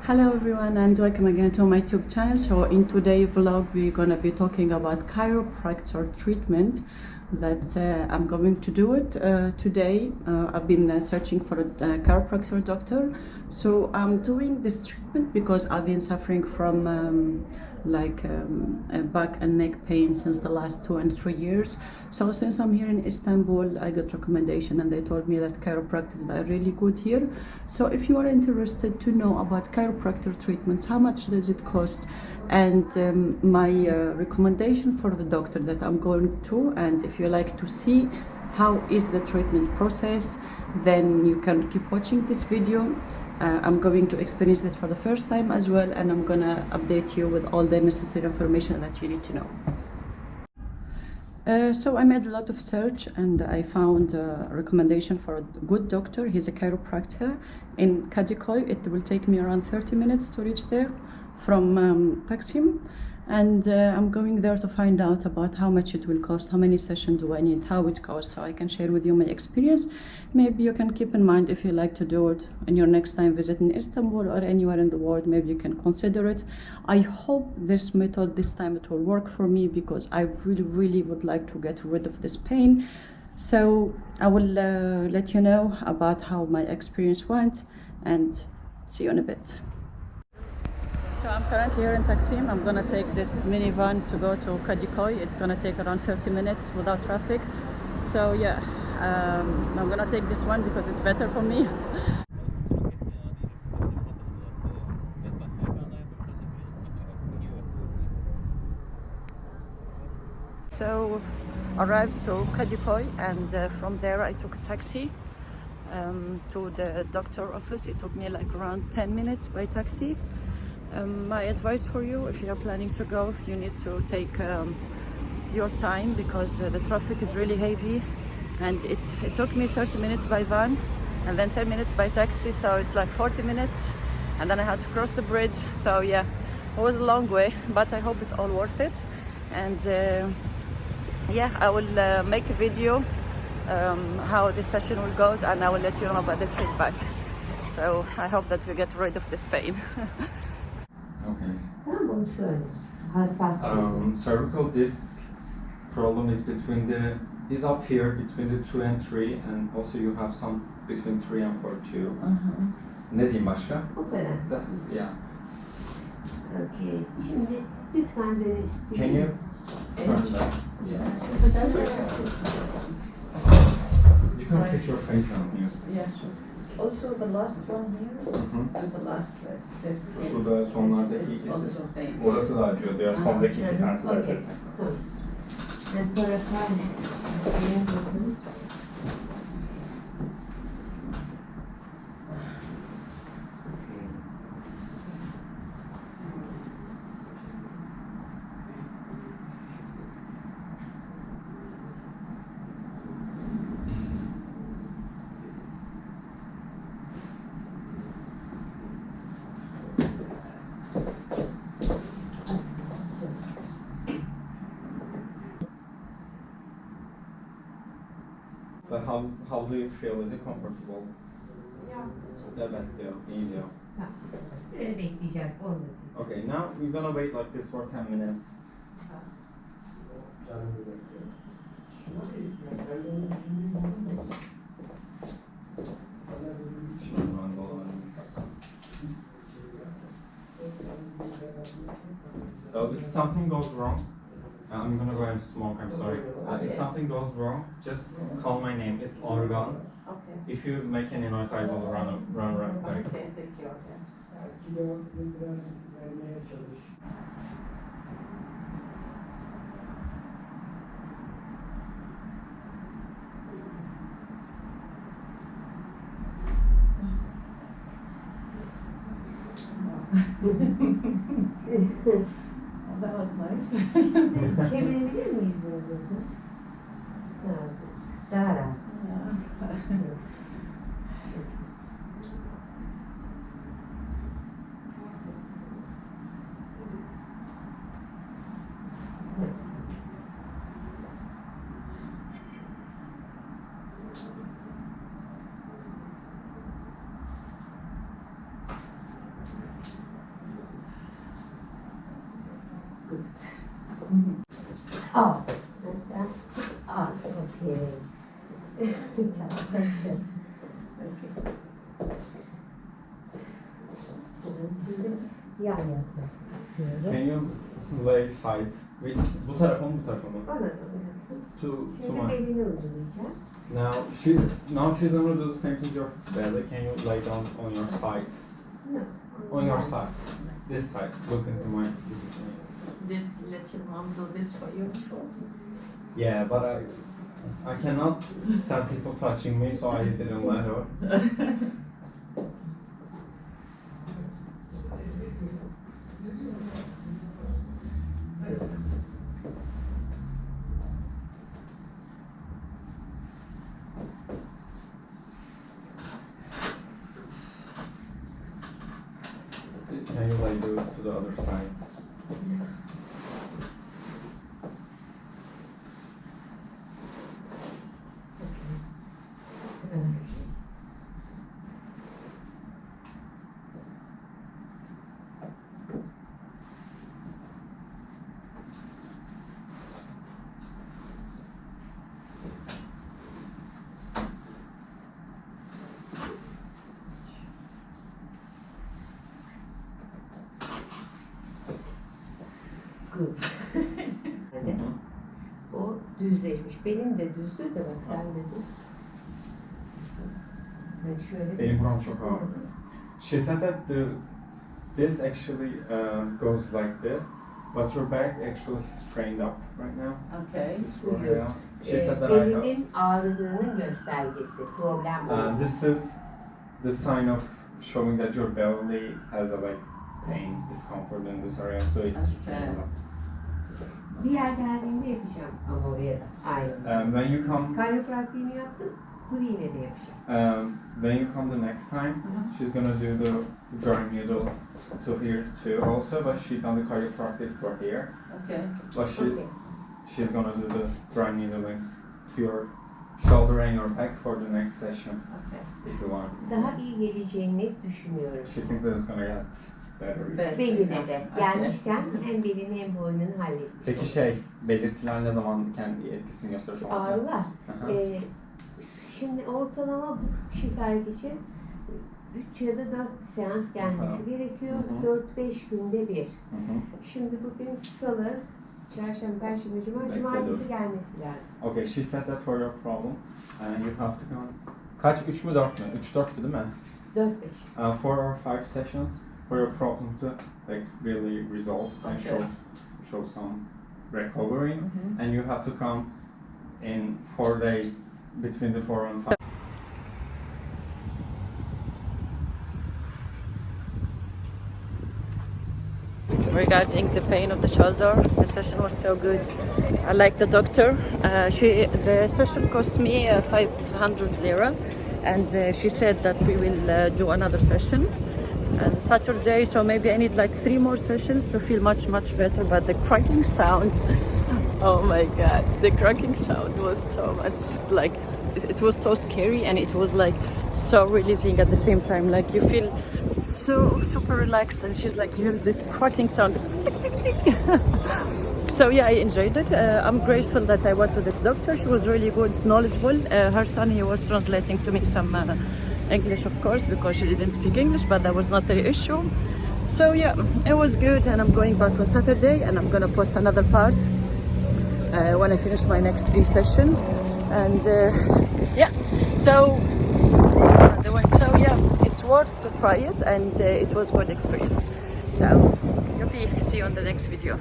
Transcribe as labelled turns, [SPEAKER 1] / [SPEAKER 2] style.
[SPEAKER 1] Hello everyone and welcome again to my YouTube channel. So in today's vlog we're gonna be talking about chiropractor treatment that I'm going to do it today. I've been searching for a chiropractor doctor. So I'm doing this treatment because I've been suffering from a back and neck pain since the last 2 and 3 years. So since I'm here in Istanbul, I got recommendation and they told me that chiropractors are really good here. So if you are interested to know about chiropractor treatments, how much does it cost, and my recommendation for the doctor that I'm going to, and if you like to see how is the treatment process, then you can keep watching this video. I'm going to experience this for the first time as well, and I'm gonna update you with all the necessary information that you need to know. So I made a lot of search and I found a recommendation for a good doctor. He's a chiropractor in Kadiköy. It will take me around 30 minutes to reach there from Taksim. And I'm going there to find out about how much it will cost, how many sessions do I need, how it costs, so I can share with you my experience. Maybe you can keep in mind if you like to do it in your next time visiting Istanbul or anywhere in the world, maybe you can consider it. I hope this method, this time it will work for me because I really would like to get rid of this pain. So I will let you know about how my experience went and see you in a bit. So I'm currently here in Taksim. I'm gonna take this minivan to go to Kadiköy. It's gonna take around 30 minutes without traffic. So yeah, I'm gonna take this one because it's better for me. So arrived to Kadiköy, and from there I took a taxi to the doctor office. It took me like around 10 minutes by taxi. My advice for you, if you are planning to go, you need to take your time because the traffic is really heavy, and it took me 30 minutes by van and then 10 minutes by taxi, so it's like 40 minutes, and then I had to cross the bridge. So yeah, it was a long way, but I hope it's all worth it. And yeah, I will make a video how the session will go, and I will let you know about the feedback. So I hope that we get rid of this pain.
[SPEAKER 2] Cervical disc problem is is up here between the 2 and 3, and also you have some between 3 and 4 too. Ne diyeyim başka?
[SPEAKER 3] O kadar.
[SPEAKER 2] That's yeah.
[SPEAKER 3] Okay. Şimdi lütfen de.
[SPEAKER 2] Can you turn that? Yeah. You can put your face down here.
[SPEAKER 1] Yeah, sure. Also the last one here and the last this.
[SPEAKER 2] Şurada sonlardaki ikisi.
[SPEAKER 1] Also pain.
[SPEAKER 2] Orası da acıyor diyor. Sondaki iki tanesi de acıyor.
[SPEAKER 3] Tamam. Ben tarafa bakın.
[SPEAKER 2] But how do you feel? Is it comfortable? Evet diyor, iyi diyor.
[SPEAKER 3] Tamam. Böyle bekleyeceğiz. Oldu.
[SPEAKER 2] Okay, now we're gonna wait like this for 10 minutes. If something goes wrong, I'm gonna go and smoke, I'm sorry. If something goes wrong, just call my name. It's Organ.
[SPEAKER 1] Okay.
[SPEAKER 2] If you make any noise, I will run. Like.
[SPEAKER 1] Okay, thank you. Oh, that was nice.
[SPEAKER 3] Çevirebilir miyiz orada? Daha rahat. good. Oh, okay. Yan yapmasını istiyorum.
[SPEAKER 2] Can you lay side? Bu tarafa mı bu tarafa mı?
[SPEAKER 3] Bana da oynasın.
[SPEAKER 2] To
[SPEAKER 3] Şimdi
[SPEAKER 2] my.
[SPEAKER 3] belini uygulayacağım.
[SPEAKER 2] Now she's gonna do the same thing to your belly. Can you lay down on your side?
[SPEAKER 3] No.
[SPEAKER 2] On your side. This side. Look into my.
[SPEAKER 1] Did let your mom do this for you before?
[SPEAKER 2] Yeah, but I cannot stand people touching me, so I didn't let her. Can you like do it to the other side?
[SPEAKER 3] Good. Hani o düzleşmiş. Benim de düzdür de bak sen de düz. Hani şöyle.
[SPEAKER 2] Benim buram çok ağır. She said that this actually goes like this, but your back actually strained up right now.
[SPEAKER 1] Okay.
[SPEAKER 2] This area. She said that I have.
[SPEAKER 3] Belimin ağrıdığının göstergesi. Problem o.
[SPEAKER 2] This is the sign of showing that your belly has a like pain, discomfort in this area, so it strains up.
[SPEAKER 3] Diğer geldiğinde yapacağım ama oraya da. Aynen.
[SPEAKER 2] When you come,
[SPEAKER 3] Chiropractic'ini yaptım. Kuru iğne de yapacağım.
[SPEAKER 2] when you come the next time, she's gonna do the dry needle to here too also, but she done the chiropractic for here.
[SPEAKER 1] Okay.
[SPEAKER 2] But
[SPEAKER 3] Okay.
[SPEAKER 2] she's gonna do the dry needling to your shoulder and your back for the next session,
[SPEAKER 1] Okay.
[SPEAKER 2] if you want.
[SPEAKER 3] Daha iyi geleceğini düşünüyorum.
[SPEAKER 2] She thinks that it's gonna get better.
[SPEAKER 3] Beline de. Gelmişken hem belini hem boynunu halletmiş.
[SPEAKER 2] Peki belirtiler ne zaman kendi etkisini gösterir falan?
[SPEAKER 3] Ağrılar.
[SPEAKER 2] Aha.
[SPEAKER 3] Şimdi ortalama bu şikayet için 3 ya da 4 seans gelmesi gerekiyor.
[SPEAKER 2] Hı hı.
[SPEAKER 3] 4-5 günde bir.
[SPEAKER 2] Mhm.
[SPEAKER 3] Şimdi bugün salı, çarşamba, perşembe, cuma,
[SPEAKER 2] Bekle,
[SPEAKER 3] cumartesi
[SPEAKER 2] dur.
[SPEAKER 3] gelmesi lazım.
[SPEAKER 2] Okay, she said that for your problem, and you have to go. Kaç? 3 mü 4 mü? 3-4'tü değil mi?
[SPEAKER 3] 4-5.
[SPEAKER 2] 4 or 5 sessions for your problem to like really resolve and
[SPEAKER 1] Okay.
[SPEAKER 2] show some recovery,
[SPEAKER 1] Mhm.
[SPEAKER 2] and you have to come in 4 days between the 4 and 5.
[SPEAKER 1] Regarding the pain of the shoulder, the session was so good. I like the doctor. The session cost me 500 lira, and she said that we will do another session on Saturday. So maybe I need like 3 more sessions to feel much better. But the cracking sound, oh my god, the cracking sound was so much like it was so scary, and it was like so releasing at the same time. Like you feel so super relaxed, and she's like, you hear this cracking sound. So yeah, I enjoyed it. I'm grateful that I went to this doctor. She was really good, knowledgeable. Her son, he was translating to me some English, of course, because she didn't speak English, but that was not the issue. So yeah, it was good, and I'm going back on Saturday, and I'm gonna post another part when I finish my next 3 sessions. And yeah, so yeah, it's worth to try it, and it was good experience. So, yuppie, see you on the next video.